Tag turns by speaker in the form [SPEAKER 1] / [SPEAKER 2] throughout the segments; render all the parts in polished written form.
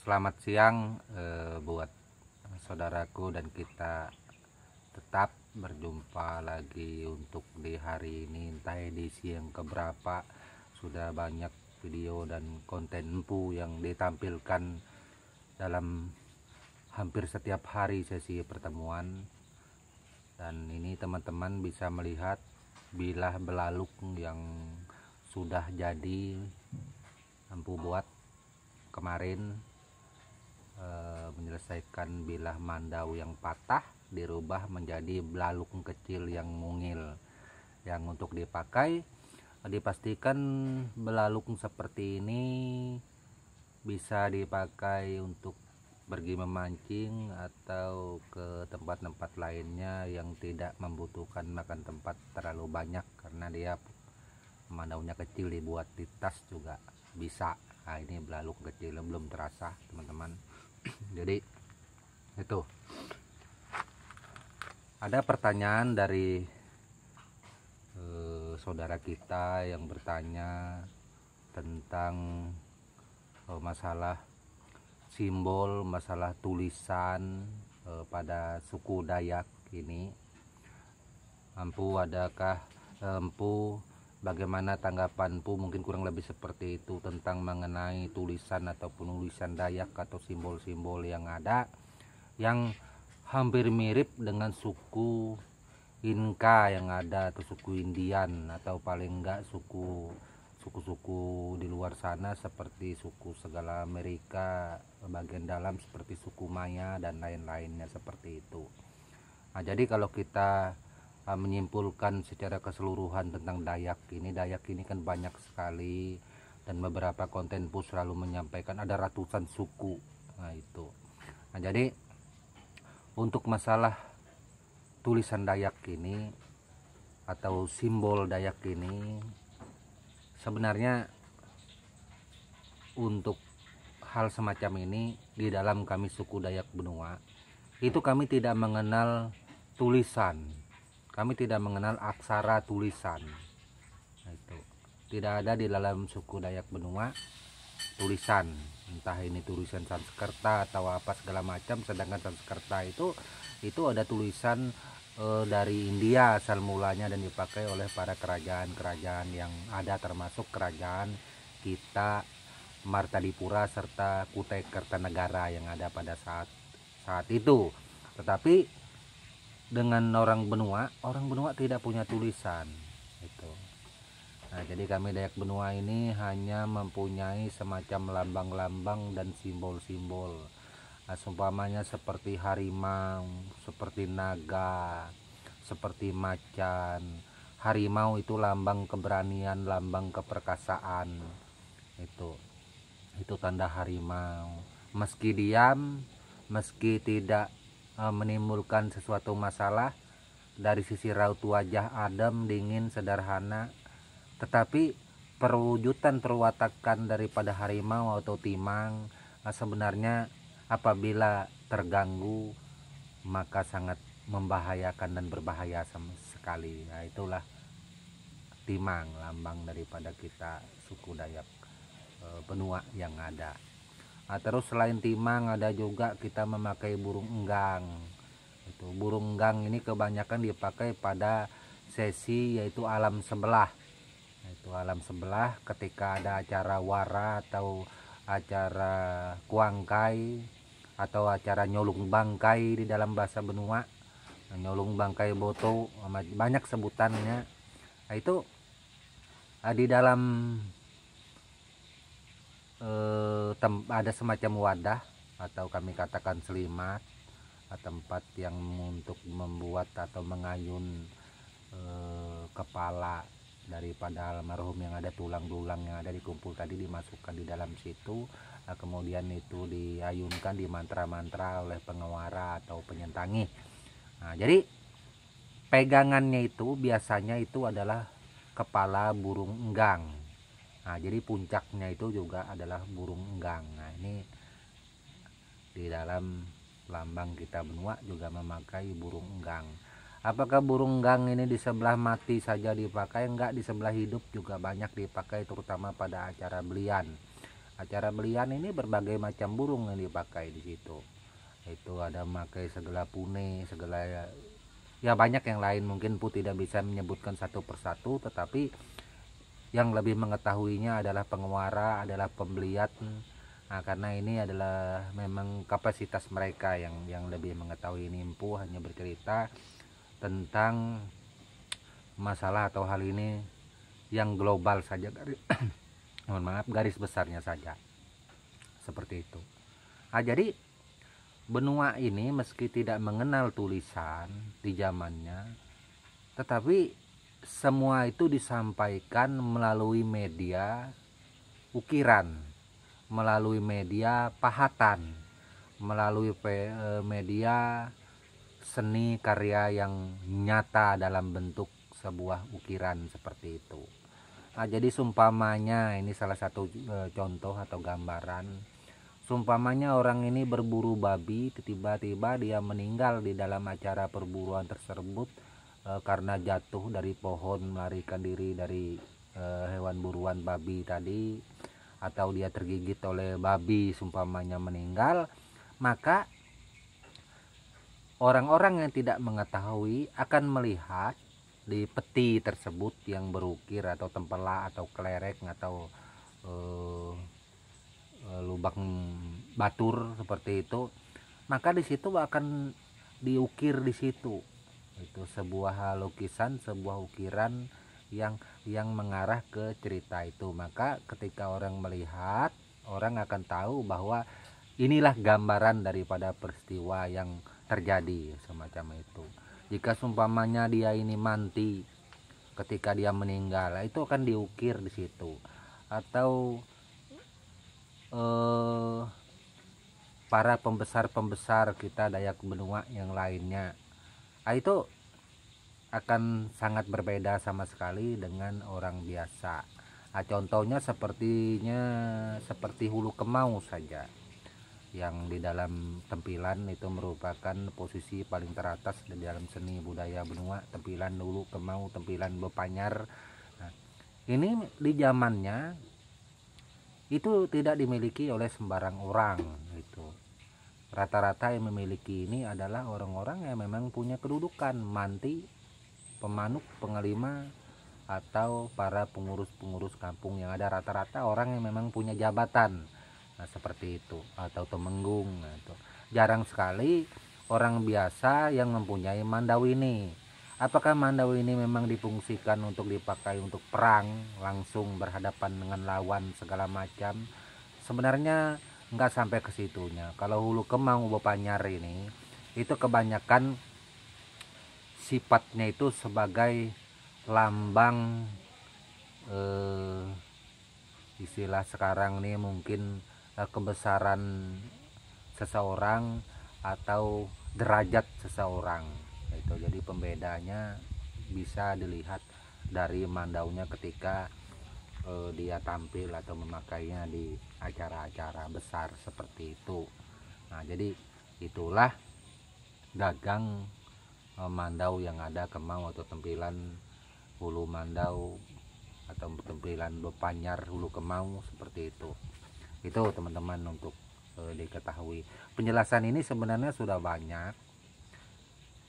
[SPEAKER 1] Selamat siang buat saudaraku, dan kita tetap berjumpa lagi untuk di hari ini, entah edisi yang keberapa. Sudah banyak video dan konten empu yang ditampilkan dalam hampir setiap hari sesi pertemuan, dan ini teman-teman bisa melihat bilah belaluk yang sudah jadi empu buat kemarin. Menyelesaikan bilah mandau yang patah dirubah menjadi belalung kecil yang mungil, yang untuk dipakai dipastikan belalung seperti ini bisa dipakai untuk pergi memancing atau ke tempat-tempat lainnya yang tidak membutuhkan makan tempat terlalu banyak, karena dia mandaunya kecil, dibuat di tas juga bisa. Nah, ini belalung kecil belum terasa teman-teman. Jadi itu ada pertanyaan dari saudara kita yang bertanya tentang masalah simbol, masalah tulisan pada suku Dayak ini. Empu, bagaimana tanggapanmu, mungkin kurang lebih seperti itu, tentang mengenai tulisan atau penulisan Dayak atau simbol-simbol yang ada, yang hampir mirip dengan suku Inka yang ada, atau suku Indian, atau paling enggak suku-suku di luar sana seperti suku segala Amerika bagian dalam seperti suku Maya dan lain-lainnya seperti itu. Nah, jadi kalau kita menyimpulkan secara keseluruhan tentang Dayak ini kan banyak sekali, dan beberapa konten pun selalu menyampaikan ada ratusan suku. Nah itu. Nah, jadi untuk masalah tulisan Dayak ini atau simbol Dayak ini, sebenarnya untuk hal semacam ini di dalam kami suku Dayak Benua itu kami tidak mengenal tulisan, kami tidak mengenal aksara tulisan. Nah, itu tidak ada di dalam suku Dayak Benua tulisan, entah ini tulisan Sanskerta atau apa segala macam. Sedangkan Sanskerta itu ada tulisan dari India asal mulanya, dan dipakai oleh para kerajaan-kerajaan yang ada, termasuk kerajaan kita Martadipura serta Kutai Kertanegara yang ada pada saat itu. Tetapi dengan orang Benua tidak punya tulisan itu. Nah, jadi kami Dayak Benua ini hanya mempunyai semacam lambang-lambang dan simbol-simbol. Nah, seumpamanya seperti harimau, seperti naga, seperti macan. Harimau itu lambang keberanian, lambang keperkasaan. Itu tanda harimau. Meski diam, meski tidak menimbulkan sesuatu masalah dari sisi raut wajah adem, dingin, sederhana, tetapi perwujudan perwatakan daripada harimau atau timang sebenarnya apabila terganggu maka sangat membahayakan dan berbahaya sama sekali. Nah, itulah timang, lambang daripada kita suku Dayak Benua yang ada. Nah, terus selain timang ada juga kita memakai burung enggang. Itu burung enggang ini kebanyakan dipakai pada sesi yaitu alam sebelah. Itu alam sebelah ketika ada acara wara atau acara kuangkai atau acara nyolong bangkai di dalam bahasa Benua, nyolong bangkai boto, banyak sebutannya. Nah, itu di dalam ada semacam wadah atau kami katakan selimat, tempat yang untuk membuat atau mengayun kepala daripada almarhum yang ada, tulang-tulang yang ada dikumpul tadi dimasukkan di dalam situ. Kemudian itu diayunkan, dimantra-mantra oleh pengewara atau penyentangi. Nah, jadi pegangannya itu biasanya itu adalah kepala burung enggang. Nah, jadi puncaknya itu juga adalah burung enggang. Nah, ini di dalam lambang kita Benua juga memakai burung enggang. Apakah burung enggang ini di sebelah mati saja dipakai? Enggak, di sebelah hidup juga banyak dipakai, terutama pada acara belian. Acara belian ini berbagai macam burung yang dipakai di situ. Itu ada memakai segala pune, segala ya banyak yang lain, mungkin Pu tidak bisa menyebutkan satu persatu, tetapi yang lebih mengetahuinya adalah penguara, adalah pembeliat. Nah, karena ini adalah memang kapasitas mereka yang lebih mengetahui. Ini Pu hanya bercerita tentang masalah atau hal ini yang global saja, mohon maaf, garis besarnya saja seperti itu. Nah, jadi benua ini meski tidak mengenal tulisan di zamannya, tetapi semua itu disampaikan melalui media ukiran, melalui media pahatan, melalui media seni karya yang nyata dalam bentuk sebuah ukiran seperti itu. Nah, jadi sumpamanya ini salah satu contoh atau gambaran. Sumpamanya orang ini berburu babi, tiba-tiba dia meninggal di dalam acara perburuan tersebut karena jatuh dari pohon melarikan diri dari hewan buruan babi tadi, atau dia tergigit oleh babi sumpamanya meninggal, maka orang-orang yang tidak mengetahui akan melihat di peti tersebut yang berukir atau tempela atau kelereng atau lubang batur seperti itu, maka di situ akan diukir di situ itu sebuah lukisan, sebuah ukiran yang mengarah ke cerita itu. Maka ketika orang melihat, orang akan tahu bahwa inilah gambaran daripada peristiwa yang terjadi semacam itu. Jika sumpamanya dia ini mati ketika dia meninggal, itu akan diukir di situ. Atau para pembesar-pembesar kita Dayak Benua yang lainnya, itu akan sangat berbeda sama sekali dengan orang biasa. Contohnya seperti Hulu Kemau saja, yang di dalam tempilan itu merupakan posisi paling teratas di dalam seni budaya Benua. Tempilan Hulu Kemau, tempilan Bepanyar. Nah, ini di zamannya itu tidak dimiliki oleh sembarang orang. Itu rata-rata yang memiliki ini adalah orang-orang yang memang punya kedudukan, manti, pemanuk, pengelima, atau para pengurus-pengurus kampung yang ada. Rata-rata orang yang memang punya jabatan, nah seperti itu, atau temenggung. Nah, itu jarang sekali orang biasa yang mempunyai mandau ini. Apakah mandau ini memang difungsikan untuk dipakai untuk perang, langsung berhadapan dengan lawan segala macam? Sebenarnya nggak sampai ke situnya. Kalau Hulu Kemau Bepanyar ini, itu kebanyakan sifatnya itu sebagai lambang istilah sekarang nih mungkin kebesaran seseorang atau derajat seseorang. Itu jadi pembedanya bisa dilihat dari mandaunya ketika dia tampil atau memakainya di acara-acara besar seperti itu. Nah, jadi itulah gagang mandau yang ada, Kemau atau tempilan Hulu Mandau atau tempilan Bepanyar Hulu Kemau seperti itu. Itu teman-teman untuk diketahui. Penjelasan ini sebenarnya sudah banyak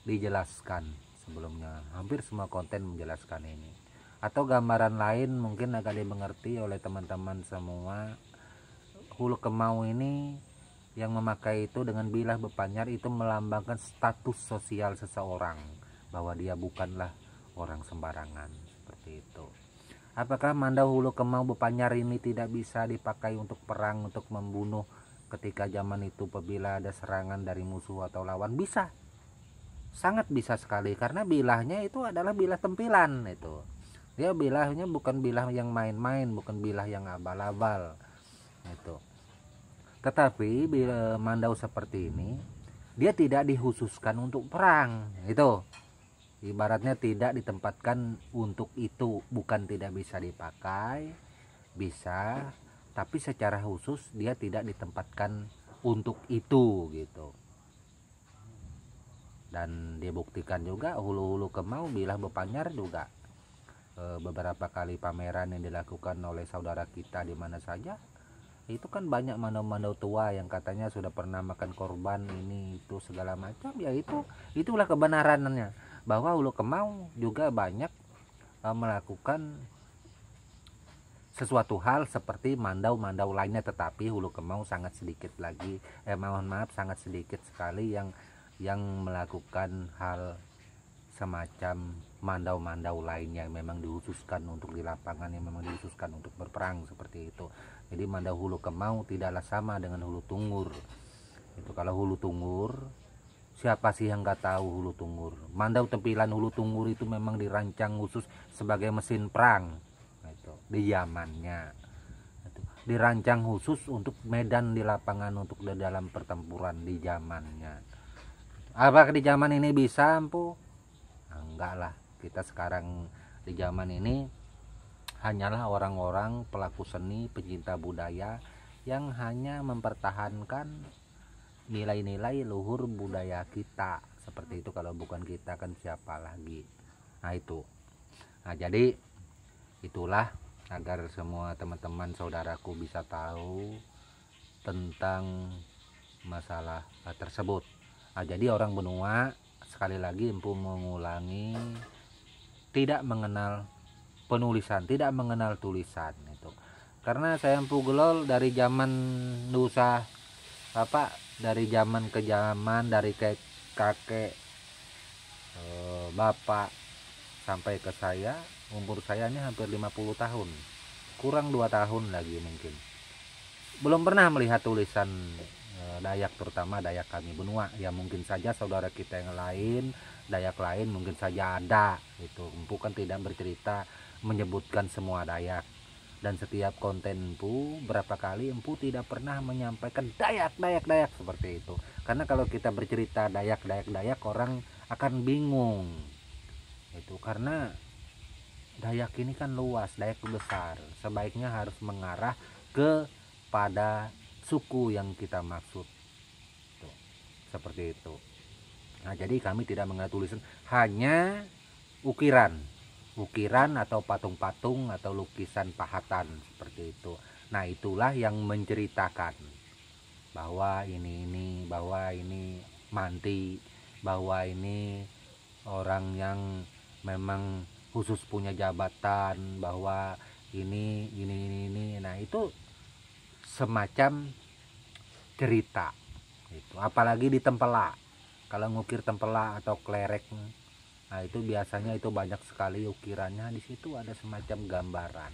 [SPEAKER 1] dijelaskan sebelumnya, hampir semua konten menjelaskan ini. Atau gambaran lain mungkin agak dimengerti oleh teman-teman semua. Hulu Kemau ini yang memakai itu dengan bilah Bepanyar itu melambangkan status sosial seseorang, bahwa dia bukanlah orang sembarangan seperti itu. Apakah mandau Hulu Kemau Bepanyar ini tidak bisa dipakai untuk perang, untuk membunuh ketika zaman itu apabila ada serangan dari musuh atau lawan? Bisa, sangat bisa sekali, karena bilahnya itu adalah bilah tempilan. Itu dia bilahnya bukan bilah yang main-main, bukan bilah yang abal-abal itu. Tetapi bila mandau seperti ini, dia tidak dikhususkan untuk perang. Itu ibaratnya tidak ditempatkan untuk itu. Bukan tidak bisa dipakai, bisa, tapi secara khusus dia tidak ditempatkan untuk itu gitu. Dan dia buktikan juga Hulu Kemau bilah Bepanyar juga beberapa kali pameran yang dilakukan oleh saudara kita di mana saja, Itu kan banyak mandau-mandau tua yang katanya sudah pernah makan korban ini itu segala macam. Ya itulah kebenarannya, bahwa Hulu Kemau juga banyak melakukan sesuatu hal seperti mandau-mandau lainnya, tetapi Hulu Kemau sangat sedikit lagi, mohon maaf, sangat sedikit sekali yang melakukan hal semacam mandau-mandau lainnya yang memang dikhususkan untuk di lapangan, yang memang dikhususkan untuk berperang seperti itu. Jadi mandau Hulu Kemau tidaklah sama dengan Hulu Tungur. Itu kalau Hulu Tungur, siapa sih yang nggak tahu Hulu Tungur? Mandau tempilan Hulu Tungur itu memang dirancang khusus sebagai mesin perang. Itu di zamannya. Itu dirancang khusus untuk medan di lapangan, untuk di dalam pertempuran di zamannya. Apakah di zaman ini bisa, Empu? Enggak lah, kita sekarang di zaman ini hanyalah orang-orang pelaku seni, pencinta budaya yang hanya mempertahankan nilai-nilai luhur budaya kita. Seperti itu, kalau bukan kita kan siapa lagi. Nah itu. Nah jadi itulah, agar semua teman-teman saudaraku bisa tahu tentang masalah tersebut. Nah jadi orang benua, sekali lagi Empu mengulangi, tidak mengenal penulisan, tidak mengenal tulisan itu. Karena saya Empu Gelol dari zaman nusa dari zaman ke zaman, dari kakek bapak sampai ke saya, umur saya ini hampir 50 tahun, kurang 2 tahun lagi mungkin, belum pernah melihat tulisan Dayak, terutama Dayak kami benua. Ya mungkin saja saudara kita yang lain, Dayak lain mungkin saja ada. Itu Empu kan tidak bercerita menyebutkan semua Dayak, dan setiap konten Empu berapa kali Empu tidak pernah menyampaikan Dayak seperti itu. Karena kalau kita bercerita Dayak orang akan bingung. Itu karena Dayak ini kan luas, Dayak besar. Sebaiknya harus mengarah kepada suku yang kita maksud. Tuh, seperti itu. Nah, jadi kami tidak mengenal tulisan, hanya ukiran atau patung-patung atau lukisan pahatan seperti itu. Nah, itulah yang menceritakan bahwa ini, bahwa ini manti, bahwa ini orang yang memang khusus punya jabatan, bahwa ini. Nah, itu semacam cerita itu. Apalagi di tempela, kalau ngukir tempela atau klerek, nah itu biasanya itu banyak sekali ukirannya. Di situ ada semacam gambaran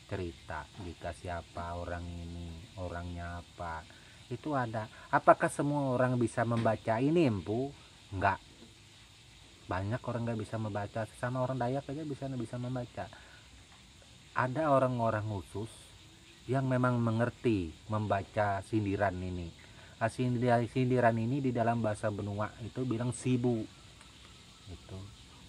[SPEAKER 1] cerita, jika siapa orang ini, orangnya apa, itu ada. Apakah semua orang bisa membaca ini, Empu? Enggak, banyak orang nggak bisa membaca. Sesama orang Dayak aja bisa membaca. Ada orang-orang khusus yang memang mengerti membaca sindiran ini. Sindiran ini di dalam bahasa benua itu bilang sibu. Itu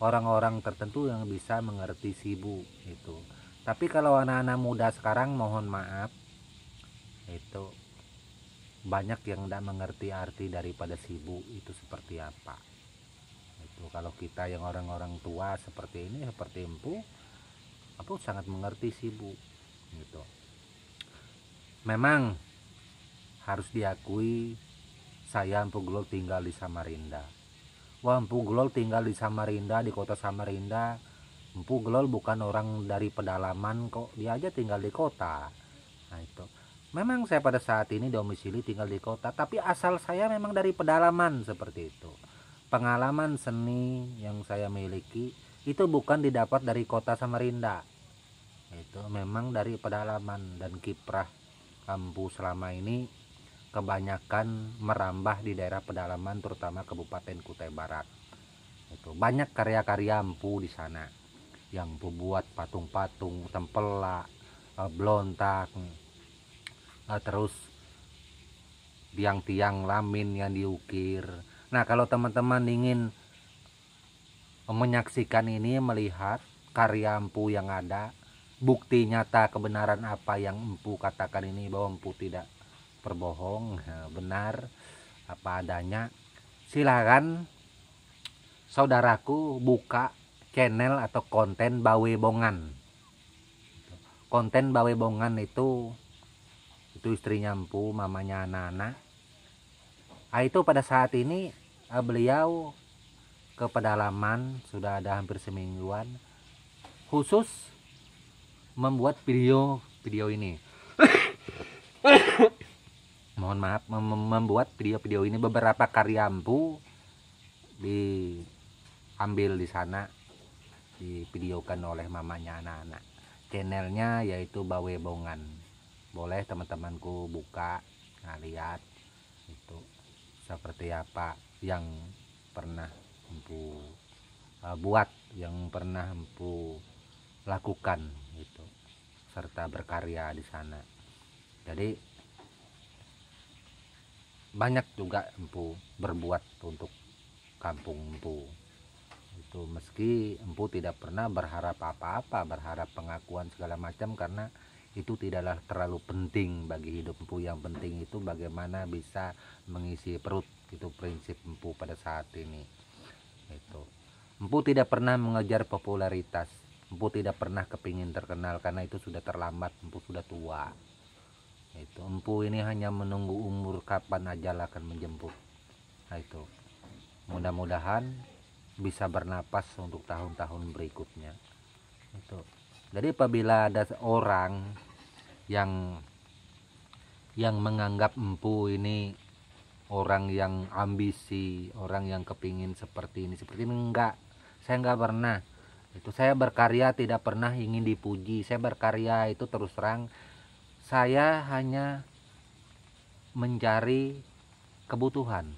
[SPEAKER 1] orang-orang tertentu yang bisa mengerti sibu itu. Tapi kalau anak-anak muda sekarang, mohon maaf, itu banyak yang tidak mengerti arti daripada sibu itu seperti apa. Itu kalau kita yang orang-orang tua seperti ini, seperti Empu sangat mengerti sibu gitu. Memang harus diakui, saya Empu Gelol tinggal di Samarinda. Wah, Empu Gelol tinggal di Samarinda, di kota Samarinda. Empu Gelol bukan orang dari pedalaman kok, dia aja tinggal di kota. Nah itu, memang saya pada saat ini domisili tinggal di kota, tapi asal saya memang dari pedalaman seperti itu. Pengalaman seni yang saya miliki itu bukan didapat dari kota Samarinda, itu memang dari pedalaman. Dan kiprah Empu selama ini kebanyakan merambah di daerah pedalaman, terutama Kabupaten Kutai Barat. Itu banyak karya-karya Empu di sana yang Empu buat, patung-patung, tempela, blontak, terus tiang-tiang lamin yang diukir. Nah, kalau teman-teman ingin menyaksikan ini, melihat karya Empu yang ada, bukti nyata kebenaran apa yang Empu katakan ini, bahwa Empu tidak berbohong, benar apa adanya, silakan saudaraku buka channel atau konten Bawebongan. Konten Bawebongan itu itu istrinya empu, mamanya anak-anak. Itu pada saat ini beliau ke pedalaman sudah ada hampir semingguan, khusus membuat video ini. Mohon maaf, membuat video ini. Beberapa karya empu diambil di sana, divideokan oleh mamanya anak-anak. Channelnya yaitu Bawe Bongan. Boleh teman-temanku buka, lihat itu seperti apa yang pernah empu buat, yang pernah empu lakukan itu, serta berkarya di sana. Jadi banyak juga empu berbuat untuk kampung empu itu, meski empu tidak pernah berharap apa-apa, berharap pengakuan segala macam, karena itu tidaklah terlalu penting bagi hidup empu. Yang penting itu bagaimana bisa mengisi perut, itu prinsip empu pada saat ini. Itu empu tidak pernah mengejar popularitas, empu tidak pernah kepingin terkenal, karena itu sudah terlambat, empu sudah tua. Itu empu ini hanya menunggu umur kapan ajal akan menjemput. Nah, itu mudah-mudahan bisa bernapas untuk tahun-tahun berikutnya. Itu jadi apabila ada orang yang menganggap empu ini orang yang ambisi, orang yang kepingin seperti ini, enggak. Saya enggak pernah. Itu saya berkarya tidak pernah ingin dipuji. Saya berkarya itu terus terang, saya hanya mencari kebutuhan.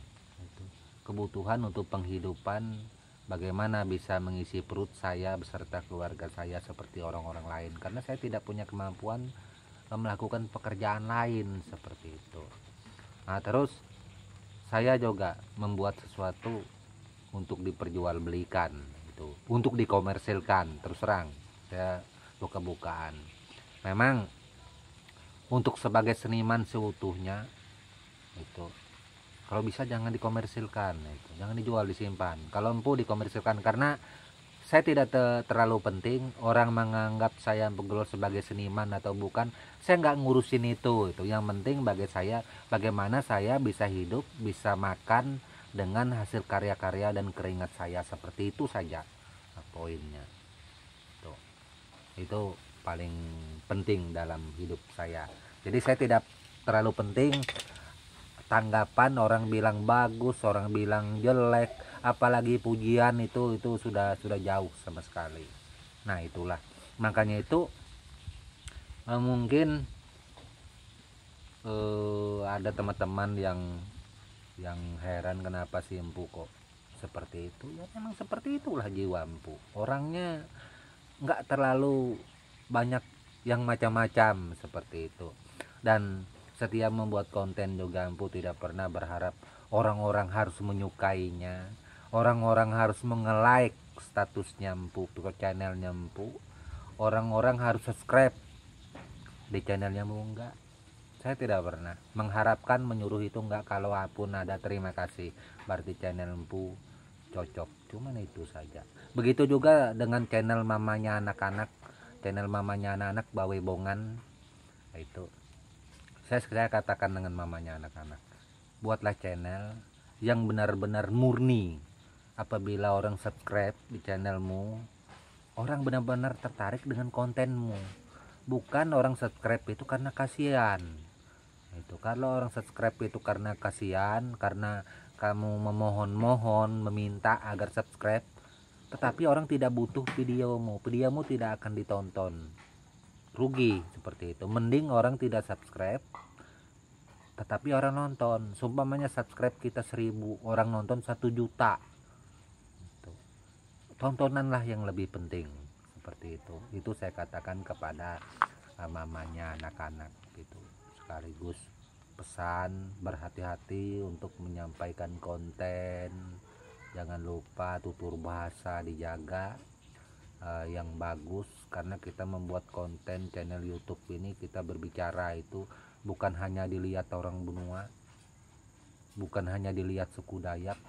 [SPEAKER 1] Kebutuhan untuk penghidupan, bagaimana bisa mengisi perut saya beserta keluarga saya seperti orang-orang lain, karena saya tidak punya kemampuan melakukan pekerjaan lain seperti itu. Nah, terus saya juga membuat sesuatu untuk diperjualbelikan, itu untuk dikomersilkan. Terus terang saya buka-bukaan, memang untuk sebagai seniman seutuhnya itu, kalau bisa jangan dikomersilkan, itu jangan dijual, disimpan. Kalau empu dikomersilkan, karena saya tidak terlalu penting orang menganggap saya Empu sebagai seniman atau bukan. Saya nggak ngurusin itu. Yang penting bagi saya bagaimana saya bisa hidup, bisa makan dengan hasil karya-karya dan keringat saya, seperti itu saja poinnya. Itu paling penting dalam hidup saya. Jadi saya tidak terlalu penting tanggapan orang bilang bagus, orang bilang jelek, apalagi pujian, itu sudah jauh sama sekali. Nah, itulah makanya itu mungkin ada teman-teman yang heran kenapa si empu kok seperti itu. Ya memang seperti itulah jiwa empu, orangnya nggak terlalu banyak yang macam-macam seperti itu. Dan setiap membuat konten juga empu tidak pernah berharap orang-orang harus menyukainya, orang-orang harus nge-like statusnya empu, ke channelnya empu, orang-orang harus subscribe di channelnya empu. Enggak, saya tidak pernah mengharapkan, menyuruh itu enggak. Kalau pun ada, terima kasih, berarti channel empu cocok, cuman itu saja. Begitu juga dengan channel mamanya anak-anak, Bawe Bongan. Itu saya katakan dengan mamanya anak-anak, buatlah channel yang benar-benar murni. Apabila orang subscribe di channelmu, orang benar-benar tertarik dengan kontenmu, bukan orang subscribe itu karena kasihan. Itu kalau orang subscribe itu karena kasihan, karena kamu memohon-mohon, meminta agar subscribe, tetapi orang tidak butuh videomu tidak akan ditonton, rugi seperti itu. Mending orang tidak subscribe tetapi orang nonton. Sumpamanya subscribe kita 1000, orang nonton 1 juta, tontonanlah yang lebih penting, seperti itu. Itu saya katakan kepada mamanya anak-anak gitu. Sekaligus pesan berhati-hati untuk menyampaikan konten, jangan lupa tutur bahasa dijaga yang bagus, karena kita membuat konten channel YouTube ini, kita berbicara itu bukan hanya dilihat orang benua, bukan hanya dilihat suku Dayak,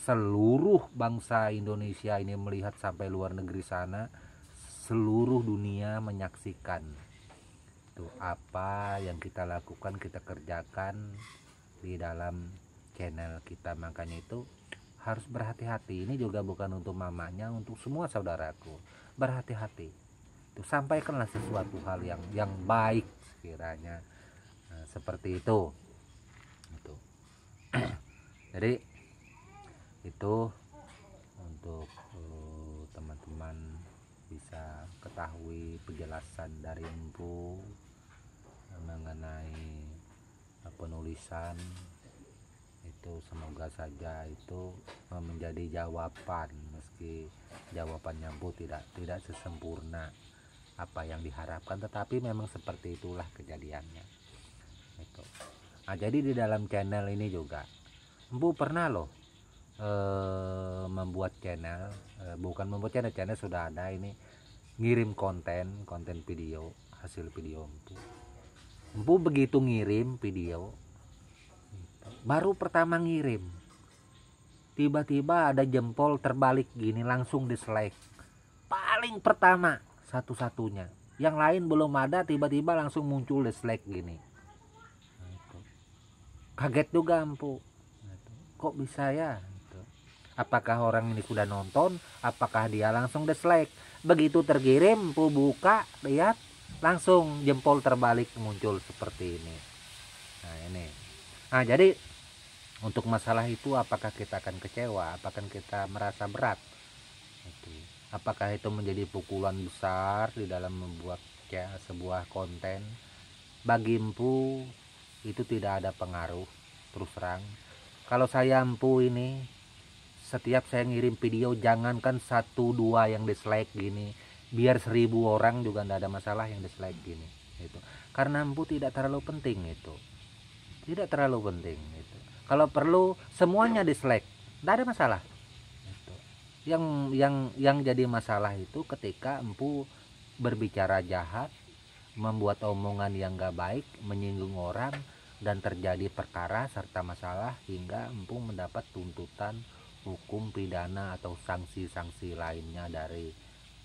[SPEAKER 1] seluruh bangsa Indonesia ini melihat, sampai luar negeri sana, seluruh dunia menyaksikan Itu apa yang kita lakukan, kita kerjakan di dalam channel kita. Makanya itu harus berhati-hati. Ini juga bukan untuk mamanya, untuk semua saudaraku. Berhati-hati. Itu sampaikanlah sesuatu hal yang baik sekiranya. Nah, seperti itu. Itu. Jadi itu untuk teman-teman bisa ketahui penjelasan dari Empu mengenai penulisan itu. Semoga saja itu menjadi jawaban, meski jawabannya Empu tidak sesempurna apa yang diharapkan, tetapi memang seperti itulah kejadiannya itu. Nah, jadi di dalam channel ini juga Empu pernah loh membuat channel, bukan membuat channel sudah ada, ini ngirim konten video, hasil video Empu begitu ngirim video, baru pertama ngirim tiba-tiba ada jempol terbalik gini, langsung dislike paling pertama, satu-satunya. Yang lain belum ada, tiba-tiba langsung muncul dislike gini. Kaget juga Empu, kok bisa ya? Apakah orang ini sudah nonton, apakah dia langsung dislike? Begitu terkirim, Empu buka, lihat langsung jempol terbalik muncul seperti ini. Nah ini. Nah jadi untuk masalah itu, apakah kita akan kecewa, apakah kita merasa berat? Apakah itu menjadi pukulan besar di dalam membuat sebuah konten? Bagi Empu itu tidak ada pengaruh, terus terang. Kalau saya Empu ini, setiap saya ngirim video, jangankan 1-2 yang dislike gini, biar 1000 orang juga tidak ada masalah yang dislike gini itu. Karena Empu tidak terlalu penting itu, tidak terlalu penting itu. Kalau perlu semuanya dislike, tidak ada masalah itu. Yang jadi masalah itu ketika Empu berbicara jahat, membuat omongan yang gak baik, menyinggung orang, dan terjadi perkara serta masalah hingga Empu mendapat tuntutan hukum pidana atau sanksi-sanksi lainnya dari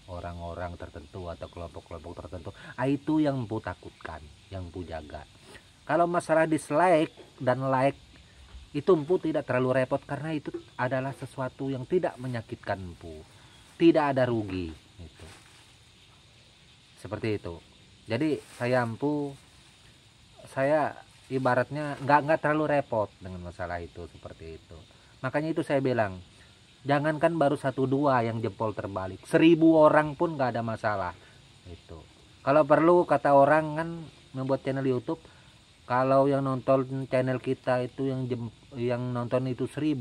[SPEAKER 1] orang-orang tertentu atau kelompok-kelompok tertentu. Itu yang Empu takutkan, yang Empu jaga. Kalau masalah dislike dan like itu Empu tidak terlalu repot, karena itu adalah sesuatu yang tidak menyakitkan Empu, tidak ada rugi itu. Seperti itu. Jadi saya Empu, saya ibaratnya nggak terlalu repot dengan masalah itu, seperti itu. Makanya itu saya bilang, jangankan baru 1-2 yang jempol terbalik, 1000 orang pun nggak ada masalah itu. Kalau perlu, kata orang kan membuat channel YouTube, kalau yang nonton channel kita itu yang nonton itu 1000,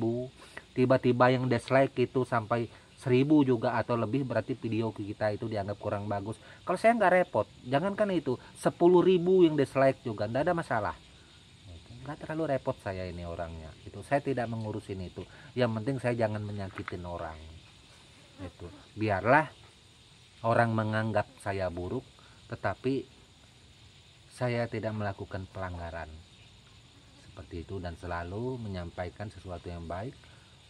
[SPEAKER 1] tiba-tiba yang dislike itu sampai 1000 juga atau lebih, berarti video kita itu dianggap kurang bagus. Kalau saya nggak repot, jangankan itu 10.000 yang dislike juga nggak ada masalah. Nggak terlalu repot saya ini orangnya itu. Saya tidak mengurusin itu, yang penting saya jangan menyakitin orang itu. Biarlah orang menganggap saya buruk, tetapi saya tidak melakukan pelanggaran seperti itu, dan selalu menyampaikan sesuatu yang baik,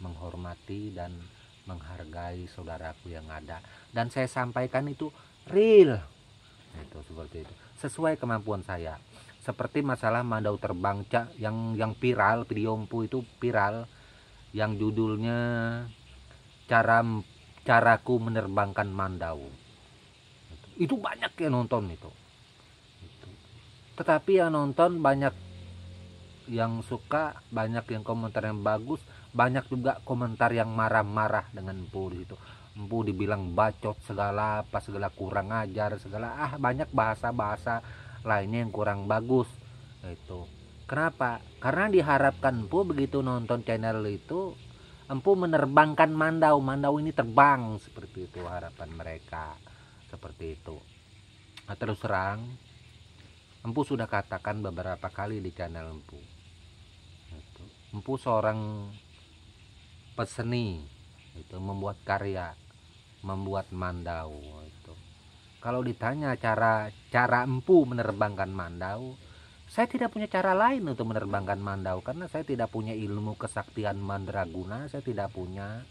[SPEAKER 1] menghormati dan menghargai saudaraku yang ada, dan saya sampaikan itu real itu, seperti itu, sesuai kemampuan saya. Seperti masalah mandau terbang yang viral, video Empu itu viral, yang judulnya caraku menerbangkan mandau. Itu banyak yang nonton itu. Tetapi yang nonton banyak yang suka, banyak yang komentar yang bagus, banyak juga komentar yang marah-marah dengan Empu itu. Empu dibilang bacot segala apa, segala kurang ajar segala, banyak bahasa-bahasa lainnya yang kurang bagus itu. Kenapa? Karena diharapkan Empu begitu nonton channel itu, Empu menerbangkan mandau ini terbang, seperti itu harapan mereka, seperti itu. Nah, terus terang Empu sudah katakan beberapa kali di channel Empu itu, Empu seorang peseni itu, membuat karya, membuat mandau itu. Kalau ditanya cara Empu menerbangkan mandau, saya tidak punya cara lain untuk menerbangkan mandau, karena saya tidak punya ilmu kesaktian mandraguna, saya tidak punya.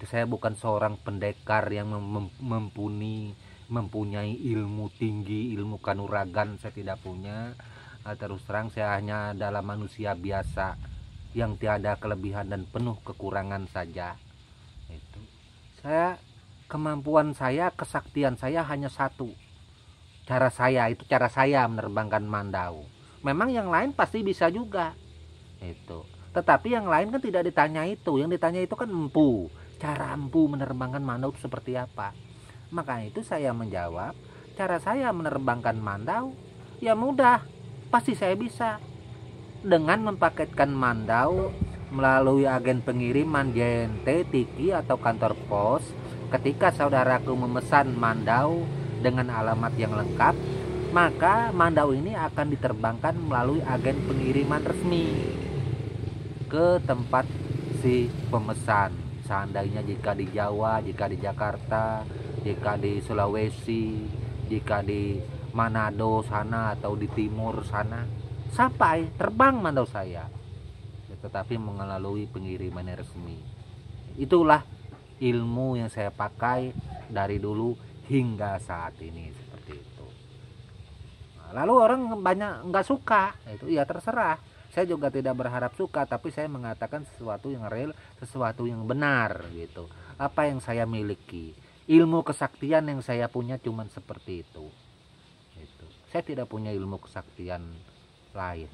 [SPEAKER 1] Saya bukan seorang pendekar yang mumpuni mempunyai ilmu tinggi, ilmu kanuragan, saya tidak punya. Terus terang saya hanya adalah manusia biasa yang tiada kelebihan dan penuh kekurangan saja. Itu kemampuan saya, kesaktian saya hanya satu. Cara saya menerbangkan mandau. Memang yang lain pasti bisa juga. Itu. Tetapi yang lain kan tidak ditanya itu. Yang ditanya itu kan empu. Cara empu menerbangkan mandau itu seperti apa? Maka itu saya menjawab, cara saya menerbangkan mandau ya mudah. Pasti saya bisa. Dengan mempaketkan mandau melalui agen pengiriman JNT, Tiki atau kantor pos. Ketika saudaraku memesan mandau dengan alamat yang lengkap, maka mandau ini akan diterbangkan melalui agen pengiriman resmi ke tempat si pemesan. Seandainya jika di Jawa, jika di Jakarta, jika di Sulawesi, jika di Manado sana atau di timur sana, sampai terbang mandau saya, tetapi melalui pengiriman resmi. Itulah ilmu yang saya pakai dari dulu hingga saat ini, seperti itu. Nah, lalu orang banyak nggak suka, itu ya terserah. Saya juga tidak berharap suka, tapi saya mengatakan sesuatu yang real, sesuatu yang benar gitu. Apa yang saya miliki, ilmu kesaktian yang saya punya cuman seperti itu. Gitu. Saya tidak punya ilmu kesaktian lain.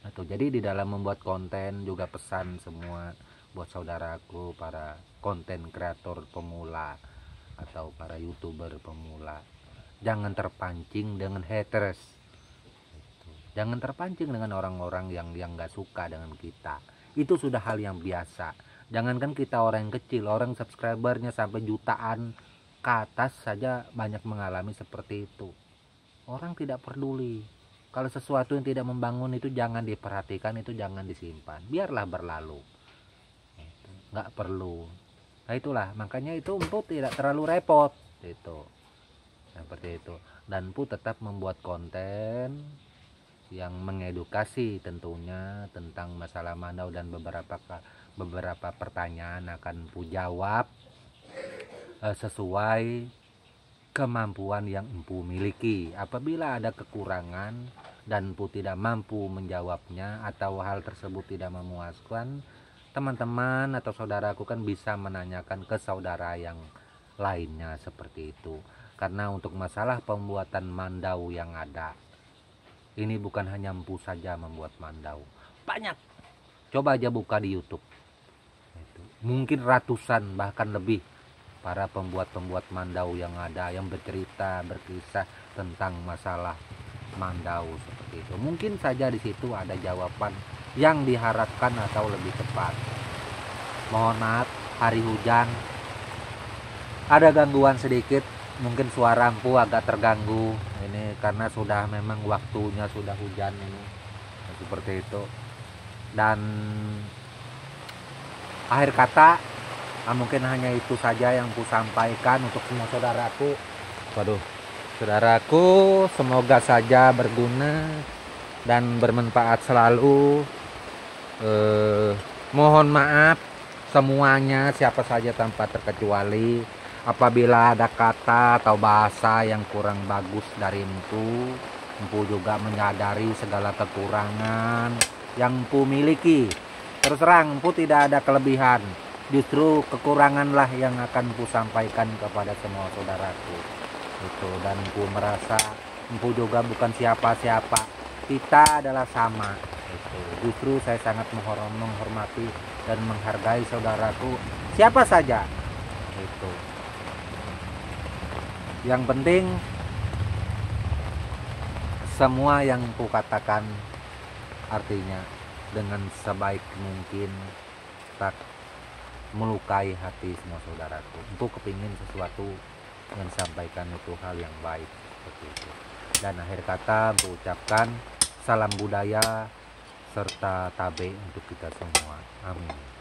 [SPEAKER 1] Atau jadi di dalam membuat konten juga pesan semua buat saudaraku para konten kreator pemula atau para YouTuber pemula, jangan terpancing dengan haters. Jangan terpancing dengan orang-orang yang nggak suka dengan kita. Itu sudah hal yang biasa. Jangankan kita orang yang kecil, orang subscribernya sampai jutaan ke atas saja banyak mengalami seperti itu. Orang tidak peduli. Kalau sesuatu yang tidak membangun itu jangan diperhatikan, itu jangan disimpan. Biarlah berlalu. Nggak perlu. Nah itulah, makanya itu empu tidak terlalu repot. Itu. Seperti itu. Dan empu tetap membuat konten yang mengedukasi tentunya tentang masalah mandau, dan beberapa pertanyaan akan empu jawab sesuai kemampuan yang empu miliki. Apabila ada kekurangan dan empu tidak mampu menjawabnya atau hal tersebut tidak memuaskan, teman-teman atau saudaraku kan bisa menanyakan ke saudara yang lainnya, seperti itu. Karena untuk masalah pembuatan mandau yang ada, ini bukan hanya empu saja membuat mandau, banyak. Coba aja buka di YouTube, mungkin ratusan bahkan lebih para pembuat mandau yang ada, yang berkisah tentang masalah mandau seperti itu. Mungkin saja di situ ada jawaban yang diharapkan atau lebih tepat. Mohon maaf, hari hujan, ada gangguan sedikit, mungkin suara empu agak terganggu ini karena sudah memang waktunya sudah hujan ini, seperti itu. Dan akhir kata mungkin hanya itu saja yang ku sampaikan untuk semua saudaraku. Saudaraku, semoga saja berguna dan bermanfaat selalu. Mohon maaf semuanya, siapa saja tanpa terkecuali, apabila ada kata atau bahasa yang kurang bagus dari empu. Empu juga menyadari segala kekurangan yang empu miliki. Terus terang, empu tidak ada kelebihan, justru kekuranganlah yang akan empu sampaikan kepada semua saudaraku. Itu, dan empu merasa empu juga bukan siapa-siapa, kita adalah sama. Itu, justru saya sangat menghormati dan menghargai saudaraku siapa saja. Itu, yang penting semua yang ku katakan artinya dengan sebaik mungkin, tak melukai hati semua saudaraku. Empu kepingin sesuatu yang disampaikan itu hal yang baik, seperti itu. Dan akhir kata empu ucapkan salam budaya serta tabe untuk kita semua. Amin.